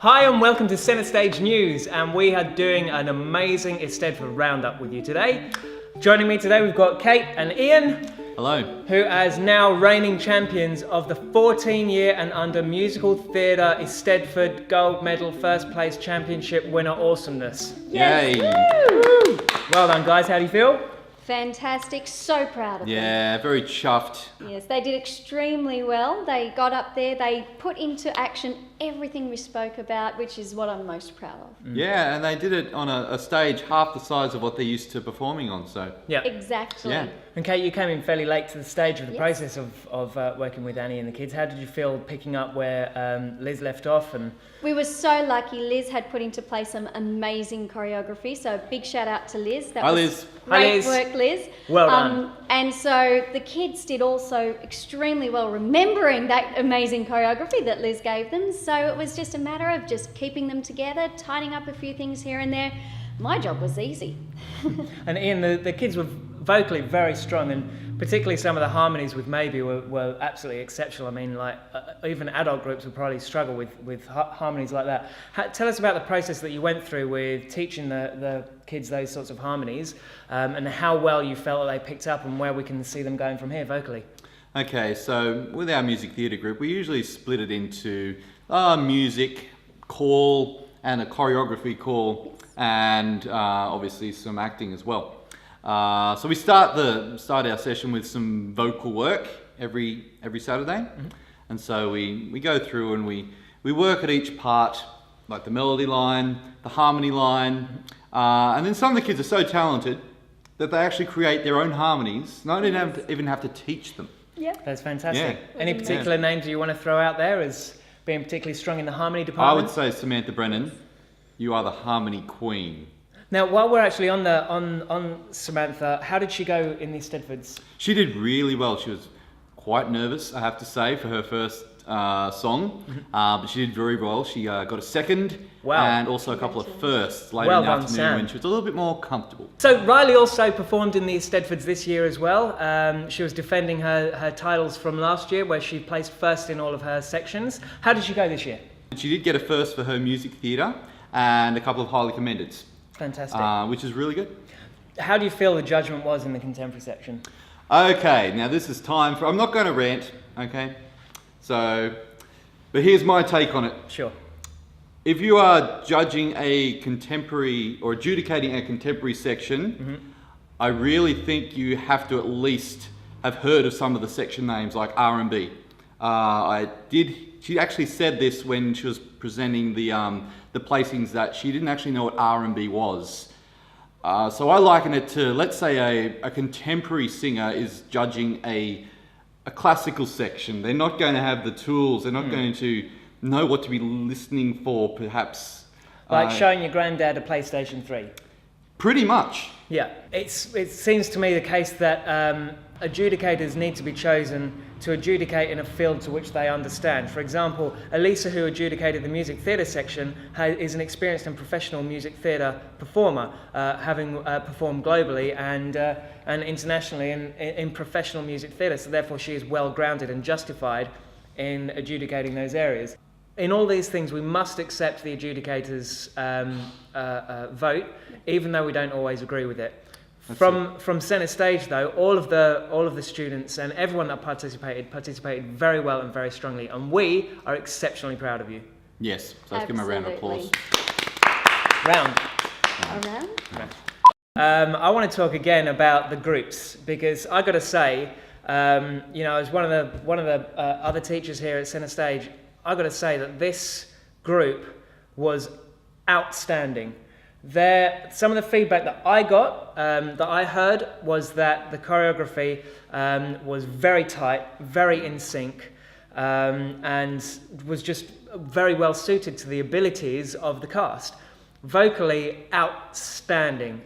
Hi and welcome to Centre Stage News, and we are doing an amazing Eisteddfod roundup with you today. Joining me today we've got Kate and Ian. Hello. Who as now reigning champions of the 14-year and under musical theatre Eisteddfod Gold Medal First Place Championship winner awesomeness. Yes. Yay. Woo! Well done guys, how do you feel? Fantastic, so proud of them. Yeah, very chuffed. Yes, they did extremely well. They got up there, they put into action everything we spoke about, which is what I'm most proud of. Yeah, and they did it on a stage half the size of what they're used to performing on, so. Yeah. Exactly. Yeah. And Kate, you came in fairly late to the stage of the process of working with Annie and the kids. How did you feel picking up where Liz left off? And we were so lucky. Liz had put into place some amazing choreography, so a big shout out to Liz. Hi Liz. Great work, Liz. Well done. And so the kids did also extremely well remembering that amazing choreography that Liz gave them. So it was just a matter of just keeping them together, tidying up a few things here and there. My job was easy. And Ian, the kids were vocally very strong, and particularly some of the harmonies with Maybe were absolutely exceptional. I mean, like even adult groups would probably struggle with harmonies like that. Tell us about the process that you went through with teaching the kids those sorts of harmonies, and how well you felt that they picked up and where we can see them going from here vocally. Okay, so with our music theatre group, we usually split it into music, call, and a choreography call, and obviously some acting as well. So we start our session with some vocal work every Saturday, and so we go through and we work at each part, like the melody line, the harmony line, and then some of the kids are so talented that they actually create their own harmonies. Not even have to teach them. Yeah, that's fantastic. Yeah. Any particular names you want to throw out there as being particularly strong in the harmony department? I would say Samantha Brennan, you are the harmony queen. Now, while we're actually on Samantha, how did she go in the Eisteddfods? She did really well. She was quite nervous, I have to say, for her first song, but she did very well. She got a second, and also a couple of firsts later in the afternoon when she was a little bit more comfortable. So Riley also performed in the Eisteddfods this year as well. She was defending her titles from last year, where she placed first in all of her sections. How did she go this year? She did get a first for her music theatre and a couple of highly commended. Fantastic. Which is really good. How do you feel the judgment was in the contemporary section? Okay, now this is time for... I'm not going to rant, okay? So, but here's my take on it. Sure. If you are judging a contemporary or adjudicating a contemporary section, I really think you have to at least have heard of some of the section names like R&B. She actually said this when she was presenting the placings, that she didn't actually know what R&B was. So I liken it to, let's say a contemporary singer is judging a classical section. They're not going to have the tools, they're not going to know what to be listening for, perhaps. Like showing your granddad a PlayStation 3. Pretty much. Yeah, it seems to me the case that adjudicators need to be chosen to adjudicate in a field to which they understand. For example, Elisa, who adjudicated the music theatre section, is an experienced and professional music theatre performer, having performed globally and internationally in professional music theatre, so therefore she is well grounded and justified in adjudicating those areas. In all these things, we must accept the adjudicators' vote, even though we don't always agree with it. From Centre Stage, though, all of the students and everyone that participated very well and very strongly, and we are exceptionally proud of you. Yes, so let's give them a round of applause. I want to talk again about the groups, because I got to say, as one of the other teachers here at Centre Stage, I got to say that this group was outstanding. Some of the feedback that I got, that I heard, was that the choreography was very tight, very in sync, and was just very well suited to the abilities of the cast. Vocally, outstanding.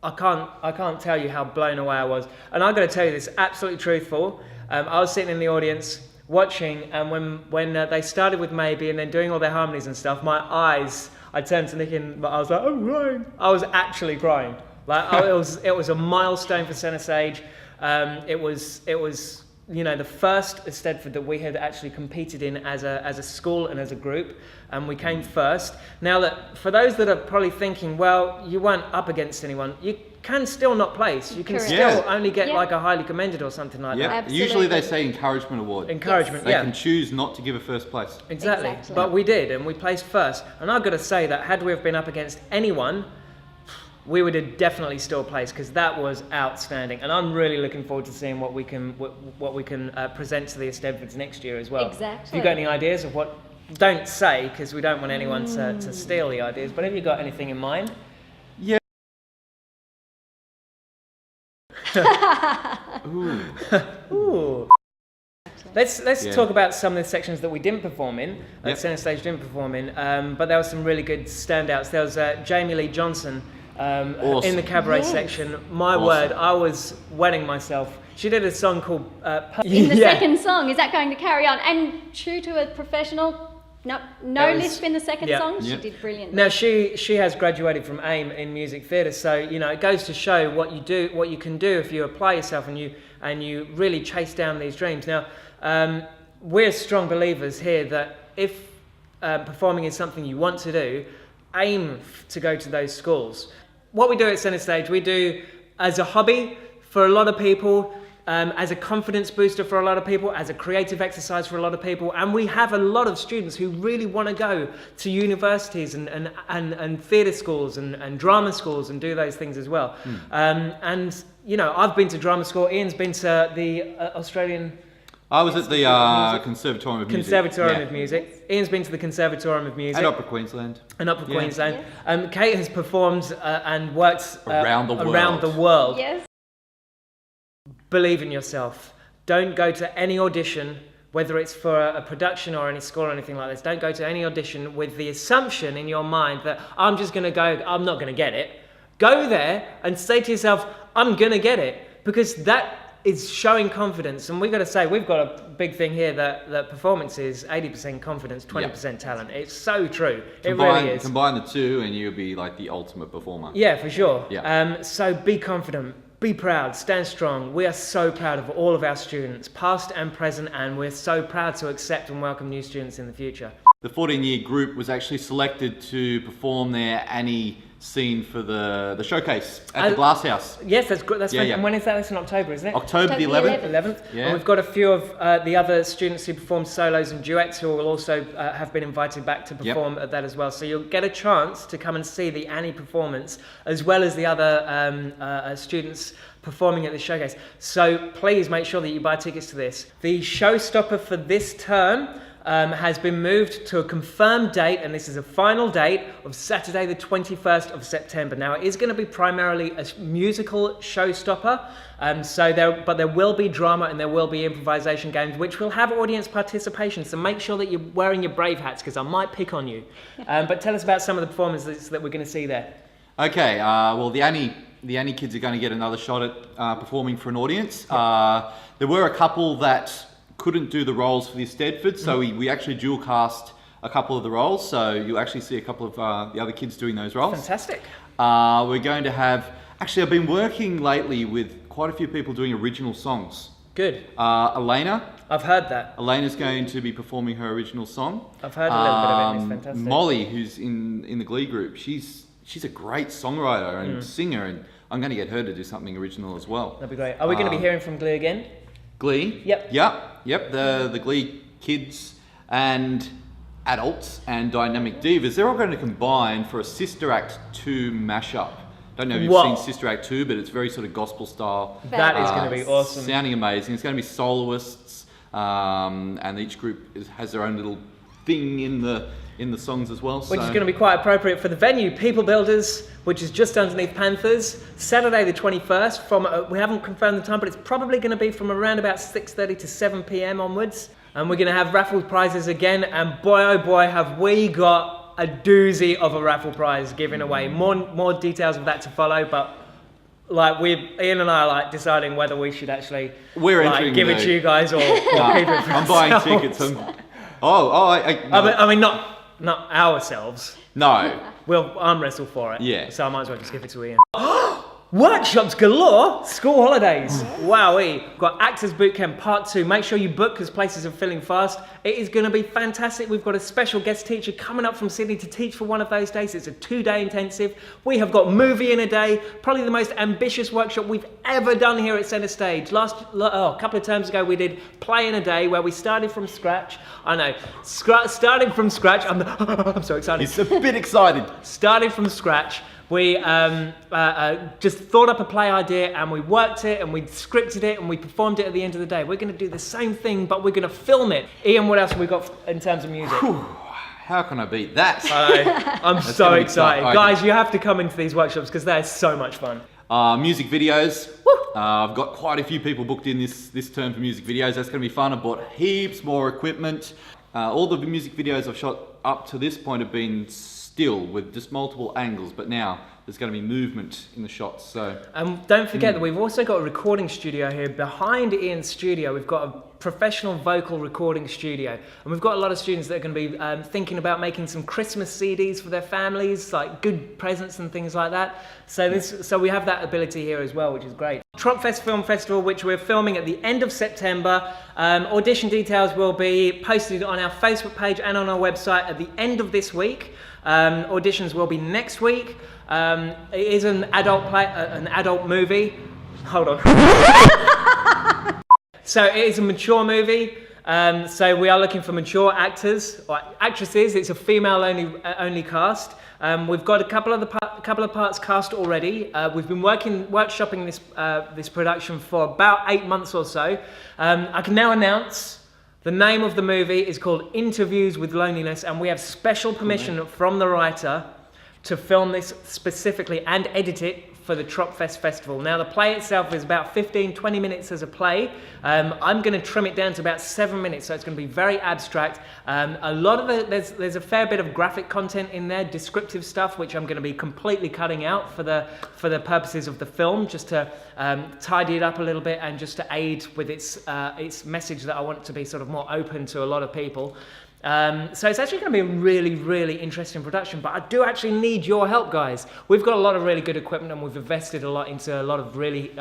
I can't tell you how blown away I was. And I've got to tell you this, absolutely truthful. I was sitting in the audience watching, and when they started with Maybe and then doing all their harmonies and stuff, my eyes... I turned to Nick and I was like, I'm crying. I was actually crying. Like it was a milestone for Centre Stage. It was the first Eisteddfod that we had actually competed in as a school and as a group, and we came first. Now, that for those that are probably thinking, well, you weren't up against anyone, you can still not place. You can Correct. still only get Yeah. like a highly commended or something like that. Absolutely. Usually they say encouragement award. Encouragement, They yeah. can choose not to give a first place. Exactly. Exactly. But we did, and we placed first. And I've got to say that had we have been up against anyone, we would have definitely still placed, because that was outstanding. And I'm really looking forward to seeing what we can present to the Eisteddfods next year as well. Exactly. Have you got any ideas of what? Don't say, because we don't want anyone to steal the ideas. But have you got anything in mind? Yeah. Ooh. Ooh. Let's Yeah. talk about some of the sections that we didn't perform in, that Yep. Centre Stage didn't perform in, but there were some really good standouts. There was Jamie Lee Johnson Awesome. in the cabaret Yes. section. My Awesome. word, I was wetting myself. She did a song called In the Yeah. second song, is that going to carry on? And true to a professional, no That was- lisp in the second yeah. song. She Yeah. did brilliantly. Now she has graduated from AIM in music theatre, so it goes to show what you can do if you apply yourself and you really chase down these dreams. Now we're strong believers here that if performing is something you want to do, aim to go to those schools. What we do at Centre Stage, we do as a hobby for a lot of people. As a confidence booster for a lot of people, as a creative exercise for a lot of people, and we have a lot of students who really want to go to universities and theatre schools and drama schools and do those things as well. I've been to drama school. Ian's been to the Australian I was at the Conservatorium of Music. Conservatorium Yeah. of Music. Ian's been to the Conservatorium of Music. And Opera Queensland. And Upper Yeah. Queensland. Kate has performed and worked Around the around the world. world. Yes. Believe in yourself. Don't go to any audition, whether it's for a production or any school or anything like this. Don't go to any audition with the assumption in your mind that I'm just going to go, I'm not going to get it. Go there and say to yourself, I'm going to get it, because that is showing confidence. And we've got to say, we've got a big thing here that performance is 80% confidence, 20% talent. It's so true. It really is. Combine the two and you'll be like the ultimate performer. Yeah, for sure. Yeah. So be confident, be proud, stand strong. We are so proud of all of our students, past and present, and we're so proud to accept and welcome new students in the future. The 14-year group was actually selected to perform their Annie scene for the showcase at the Glass House. Yes, that's good. That's Yeah, fun. yeah. And when is that? It's in October, isn't it? October the October 11th. 11th. Yeah. And we've got a few of the other students who performed solos and duets who will also have been invited back to perform at that as well. So you'll get a chance to come and see the Annie performance as well as the other students performing at the showcase. So please make sure that you buy tickets to this. The showstopper for this term has been moved to a confirmed date, and this is a final date of Saturday the 21st of September. Now it is going to be primarily a musical showstopper, but there will be drama and there will be improvisation games which will have audience participation, so make sure that you're wearing your brave hats because I might pick on you. But tell us about some of the performances that we're going to see there. Okay, well the Annie kids are going to get another shot at performing for an audience. There were a couple that couldn't do the roles for the Eisteddfod, so we actually dual cast a couple of the roles, so you'll actually see a couple of the other kids doing those roles. Fantastic. We're going to have, actually I've been working lately with quite a few people doing original songs. Good. Elena. I've heard that. Elena's going to be performing her original song. I've heard a little bit of it, and it's fantastic. Molly, who's in the Glee group, she's a great songwriter and singer, and I'm going to get her to do something original as well. That'd be great. Are we going to be hearing from Glee again? Glee? Yep. Yep. The Glee kids and adults and Dynamic Divas, they're all going to combine for a Sister Act 2 mashup. Don't know if you've Whoa. seen Sister Act 2, but it's very sort of gospel style. That is going to be awesome. Sounding amazing. It's going to be soloists, and each group has their own little thing in the songs as well. Which is going to be quite appropriate for the venue, People Builders, which is just underneath Panthers, Saturday the 21st, from, we haven't confirmed the time, but it's probably going to be from around about 6:30 to 7 p.m. onwards. And we're going to have raffle prizes again, and boy oh boy have we got a doozy of a raffle prize given away. More details of that to follow, but Ian and I are deciding whether we should actually give it to you guys or keep it for I'm buying ourselves. tickets. I mean, not ourselves. No. We'll arm wrestle for it. Yeah. So I might as well just give it to Ian. Workshops galore, school holidays. Wowee. We've got Actors Bootcamp Part 2. Make sure you book because places are filling fast. It is going to be fantastic. We've got a special guest teacher coming up from Sydney to teach for one of those days. It's a 2-day intensive. We have got movie in a day, probably the most ambitious workshop we've ever done here at Centre Stage. A couple of terms ago we did play in a day where we started from scratch. I know, starting from scratch. I'm so excited. He's a bit excited. Starting from scratch. We just thought up a play idea and we worked it and we scripted it and we performed it at the end of the day. We're going to do the same thing, but we're going to film it. Ian, what else have we got in terms of music? How can I beat that? I'm so excited. Okay. Guys, you have to come into these workshops because they're so much fun. Music videos. I've got quite a few people booked in this term for music videos. That's going to be fun. I've bought heaps more equipment. All the music videos I've shot up to this point have been still with just multiple angles, but now there's going to be movement in the shots. So don't forget that we've also got a recording studio here behind Ian's studio. We've got a professional vocal recording studio, and we've got a lot of students that are going to be thinking about making some Christmas CDs for their families, like good presents and things like that. So we have that ability here as well, which is great. Tropfest Film Festival, which we're filming at the end of September. Audition details will be posted on our Facebook page and on our website at the end of this week. Auditions will be next week. It is an adult movie. Hold on. So it is a mature movie. So we are looking for mature actors or actresses. It's a female only cast. We've got a couple of parts cast already. We've been workshopping this production for about 8 months or so. I can now announce the name of the movie is called Interviews with Loneliness, and we have special permission from the writer to film this specifically and edit it for the Tropfest Festival. Now the play itself is about 15-20 minutes as a play. I'm going to trim it down to about 7 minutes, so it's going to be very abstract. A lot of there's a fair bit of graphic content in there, descriptive stuff, which I'm going to be completely cutting out for the purposes of the film, just to tidy it up a little bit and just to aid with its message that I want to be sort of more open to a lot of people. So it's actually going to be a really, really interesting production, but I do actually need your help, guys. We've got a lot of really good equipment and we've invested a lot into a lot of really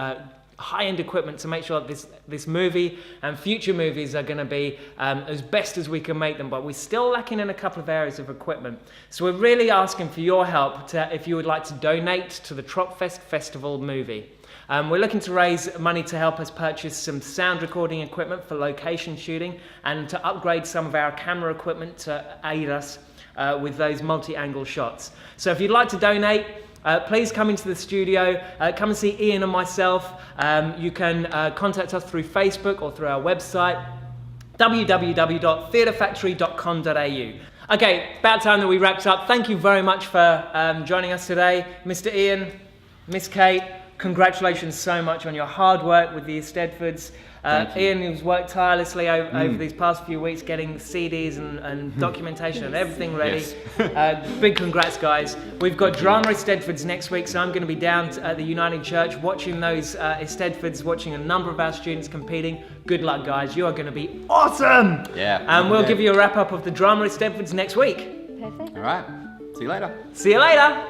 high-end equipment to make sure that this movie and future movies are going to be as best as we can make them, but we're still lacking in a couple of areas of equipment. So we're really asking for your help if you would like to donate to the Tropfest Festival movie. We're looking to raise money to help us purchase some sound recording equipment for location shooting and to upgrade some of our camera equipment to aid us with those multi-angle shots. So if you'd like to donate, please come into the studio, come and see Ian and myself. You can contact us through Facebook or through our website, www.theatrefactory.com.au. Okay, about time that we wrapped up. Thank you very much for joining us today. Mr. Ian, Miss Kate, congratulations so much on your hard work with the Eisteddfods. Ian, who's worked tirelessly over these past few weeks getting CDs and documentation and everything ready. Yes. Big congrats, guys. We've got drama Eisteddfods next week, so I'm going to be down at the Uniting Church watching those Eisteddfods, watching a number of our students competing. Good luck, guys. You are going to be awesome! Yeah. And we'll give you a wrap-up of the drama Eisteddfods next week. Perfect. All right. See you later. See you later!